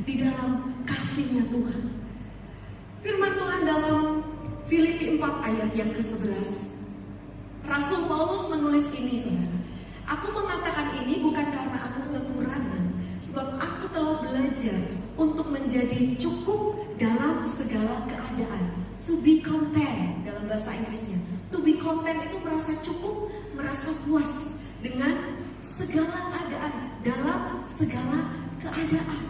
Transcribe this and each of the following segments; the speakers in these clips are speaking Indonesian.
di dalam kasih-Nya Tuhan. Firman Tuhan dalam Filipi 4 ayat yang ke-11. Rasul Paulus menulis ini, saudara. Aku mengatakan ini bukan karena aku kekurangan, sebab aku telah belajar untuk menjadi cukup dalam segala keadaan. To be content dalam bahasa Inggrisnya. To be content itu merasa cukup, merasa puas dengan segala keadaan, dalam segala keadaan.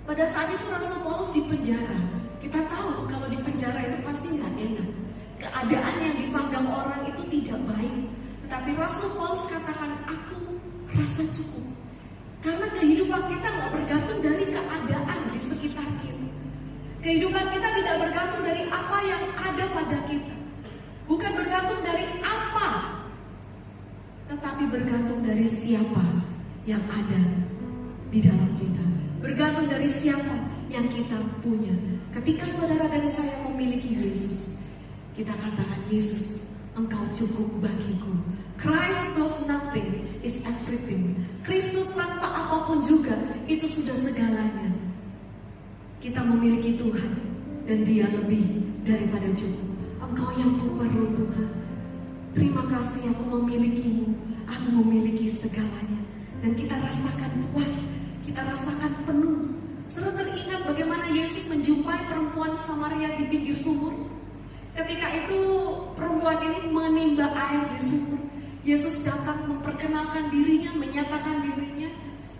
Pada saat itu Rasul Paulus di penjara. Kita tahu kalau di penjara itu pasti nggak enak. Keadaan yang dipandang orang itu tidak baik. Tetapi Rasul Paulus katakan, aku rasa cukup. Karena kehidupan kita nggak bergantung dari keadaan di sekitar kita. Kehidupan kita tidak bergantung dari apa yang ada pada kita. Bukan bergantung dari apa, tetapi bergantung dari siapa yang ada di dalam kita. Bergantung dari siapa yang kita punya. Ketika saudara dan saya memiliki Yesus, kita katakan, Yesus, Engkau cukup bagiku. Christ plus nothing is everything. Kristus tanpa apapun juga, itu sudah segalanya. Kita memiliki Tuhan, dan Dia lebih daripada cukup. Engkau yang perlu Tuhan. Terima kasih aku memilikimu. Aku memiliki segalanya. Dan kita rasakan puas, kita rasakan penuh. Saudara teringat bagaimana Yesus menjumpai perempuan Samaria di pinggir sumur? Ketika itu perempuan ini menimba air di sumur. Yesus datang memperkenalkan dirinya, menyatakan dirinya.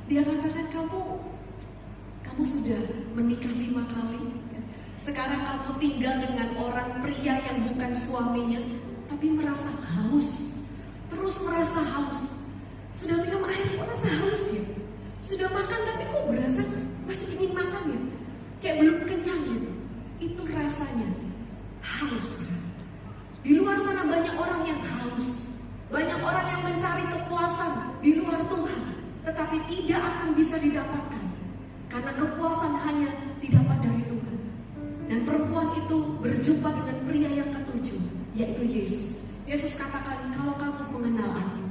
Dia katakan, kamu sudah menikah 5 kali. Sekarang kamu tinggal dengan orang pria yang bukan suaminya, tapi merasa haus. Terus merasa haus. Sudah minum air kok rasa haus ya? Sudah makan tapi kok berasa masih ingin makan ya? Kayak belum kenyang ya? Itu rasanya haus. Di luar sana banyak orang yang haus. Banyak orang yang mencari kepuasan di luar Tuhan, tetapi tidak akan bisa didapatkan. Karena kepuasan hanya didapat dari Tuhan. Dan perempuan itu berjumpa dengan pria yang ketujuh, yaitu Yesus. Yesus katakan, kalau kamu mengenal aku,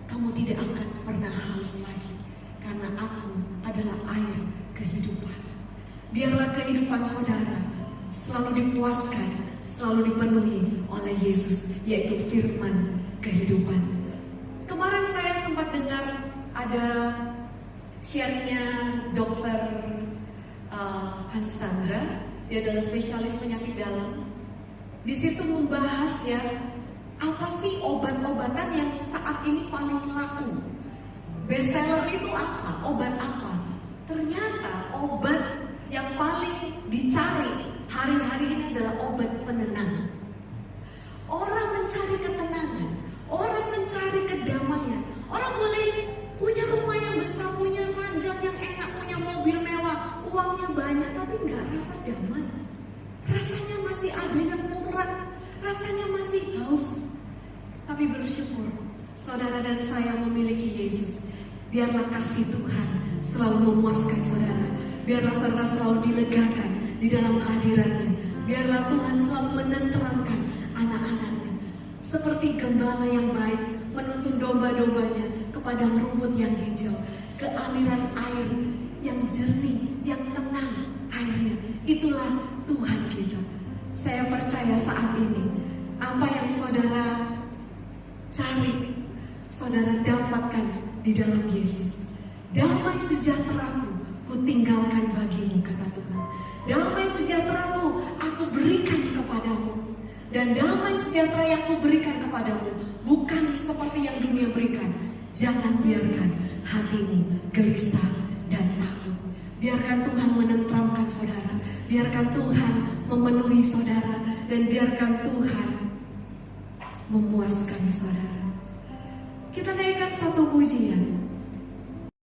kamu tidak akan pernah haus lagi. Karena aku adalah air kehidupan. Biarlah kehidupan saudara selalu dipuaskan, selalu dipenuhi oleh Yesus, yaitu firman kehidupan. Kemarin saya sempat dengar ada sharingnya Dr. Hans Chandra. Dia adalah spesialis penyakit dalam. Di situ membahas ya, apa sih obat-obatan yang saat ini paling laku? Bestseller itu apa? Obat apa? Ternyata obat yang paling dicari hari-hari ini adalah obat penenang. Orang mencari ketenangan, orang mencari kedamaian. Orang boleh punya rumah yang besar, punya ranjang yang enak, punya mobil mewah, uangnya banyak, tapi nggak rasa damai. Rasanya masih ada yang kurang, rasanya masih haus. Tapi bersyukur, saudara dan saya memiliki Yesus. Biarlah kasih Tuhan selalu memuaskan saudara. Biarlah saudara selalu dilegakan di dalam hadiratnya. Biarlah Tuhan selalu menenteramkan anak-anaknya. Seperti gembala yang baik menuntun domba-dombanya ke padang rumput yang hijau, ke aliran air yang jernih, yang tenang airnya. Itulah Tuhan kita. Saya percaya saat ini, apa yang saudara cari, saudara dapatkan di dalam Yesus. Damai sejahteraku ku tinggalkan bagimu, kata Tuhan. Damai sejahteraku aku berikan kepadamu. Dan damai sejahtera yang ku berikan kepadamu bukan seperti yang dunia berikan. Jangan biarkan hatimu gelisah dan takut. Biarkan Tuhan menenteramkan saudara. Biarkan Tuhan memenuhi saudara. Dan biarkan Tuhan memuaskan saudara. Kita naikkan satu pujian.